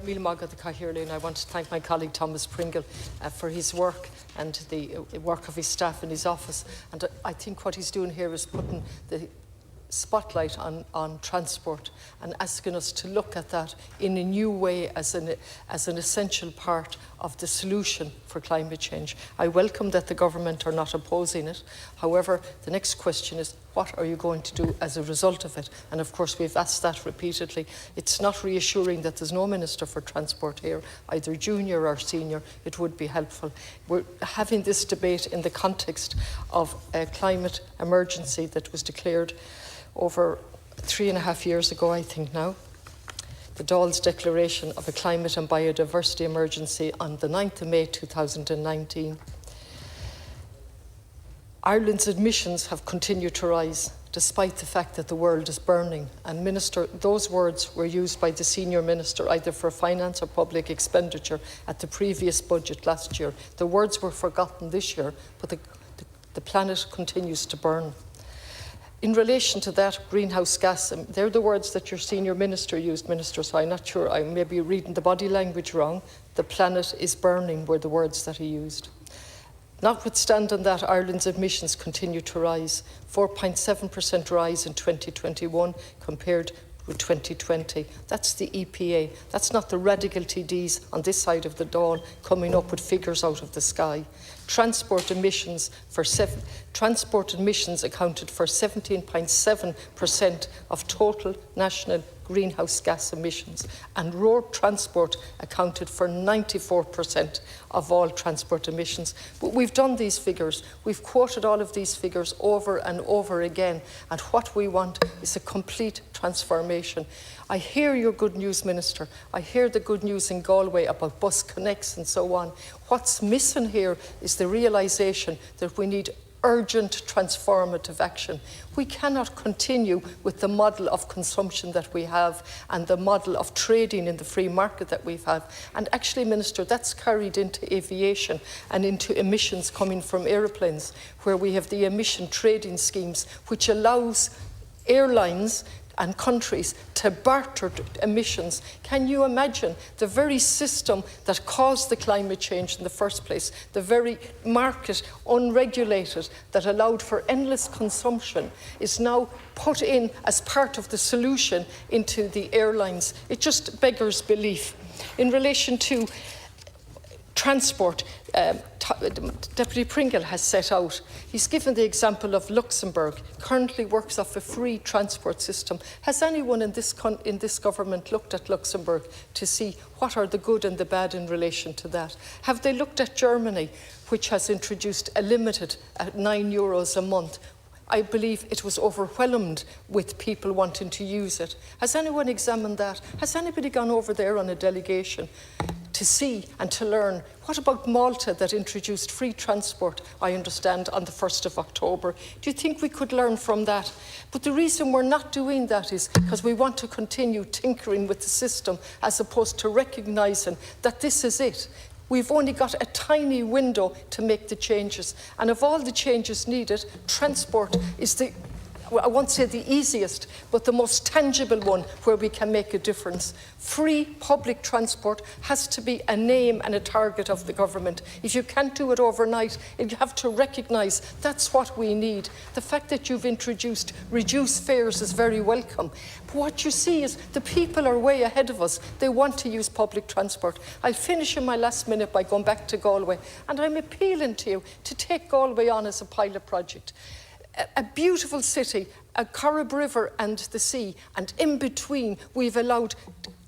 Míle mágad the Cathaoirleach, and I want to thank my colleague Thomas Pringle for his work and the work of his staff in his office. And I think what he's doing here is putting the spotlight on transport and asking us to look at that in a new way as an essential part of the solution for climate change. I welcome that the government are not opposing it. However, the next question is, what are you going to do as a result of it? And of course, we've asked that repeatedly. It's not reassuring that there's no Minister for Transport here, either junior or senior. It would be helpful. We're having this debate in the context of a climate emergency that was declared over 3.5 years ago, I think now. The Dáil's declaration of a climate and biodiversity emergency on the 9th of May 2019. Ireland's emissions have continued to rise despite the fact that the world is burning. And Minister, those words were used by the Senior Minister either for finance or public expenditure at the previous budget last year. The words were forgotten this year, but the planet continues to burn. In relation to that, greenhouse gas, they're the words that your Senior Minister used, Minister, so I'm not sure, I may be reading the body language wrong. The planet is burning were the words that he used. Notwithstanding that, Ireland's emissions continue to rise, 4.7% rise in 2021 compared with 2020. That's the EPA. That's not the radical TDs on this side of the Dáil coming up with figures out of the sky. Transport emissions accounted for 17.7% of total national greenhouse gas emissions, and road transport accounted for 94% of all transport emissions. But we've done these figures, we've quoted all of these figures over and over again, and what we want is a complete transformation. I hear your good news, Minister. I hear the good news in Galway about bus connects and so on. What's missing here is the realisation that we need urgent transformative action. We cannot continue with the model of consumption that we have and the model of trading in the free market that we have. And actually, Minister, that's carried into aviation and into emissions coming from aeroplanes, where we have the emission trading schemes, which allows airlines and countries to barter emissions. Can you imagine the very system that caused the climate change in the first place, the very market, unregulated, that allowed for endless consumption, is now put in as part of the solution into the airlines? It just beggars belief. In relation to transport, Deputy Pringle has set out. He's given the example of Luxembourg, currently works off a free transport system. Has anyone in this government looked at Luxembourg to see what are the good and the bad in relation to that? Have they looked at Germany, which has introduced a limited at €9 a month? I believe it was overwhelmed with people wanting to use it. Has anyone examined that? Has anybody gone over there on a delegation to see and to learn? What about Malta, that introduced free transport, I understand, on the 1st of October? Do you think we could learn from that? But the reason we're not doing that is because we want to continue tinkering with the system as opposed to recognising that this is it. We've only got a tiny window to make the changes. And of all the changes needed, transport is the, I won't say the easiest, but the most tangible one where we can make a difference. Free public transport has to be a name and a target of the government. If you can't do it overnight, you have to recognise that's what we need. The fact that you've introduced reduced fares is very welcome. But what you see is the people are way ahead of us. They want to use public transport. I'll finish in my last minute by going back to Galway, and I'm appealing to you to take Galway on as a pilot project. A beautiful city, a Corrib River and the sea, and in between we've allowed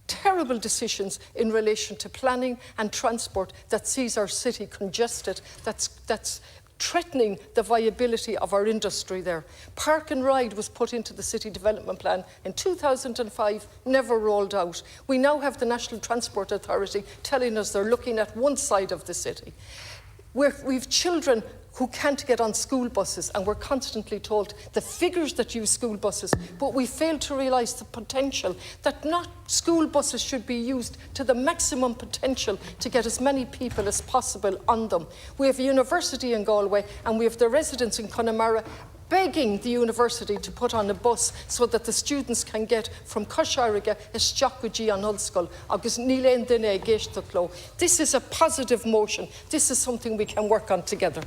terrible decisions in relation to planning and transport that sees our city congested, that's threatening the viability of our industry there. Park and Ride was put into the City Development Plan in 2005, never rolled out. We now have the National Transport Authority telling us they're looking at one side of the city. We've children who can't get on school buses, and we're constantly told the figures that use school buses, but we fail to realise the potential that not school buses should be used to the maximum potential to get as many people as possible on them. We have a university in Galway, and we have the residents in Connemara begging the university to put on a bus so that the students can get from Cosharriga Isteachcuidí an Ulscoil agus níl duine géiste cló. This is a positive motion. This is something we can work on together.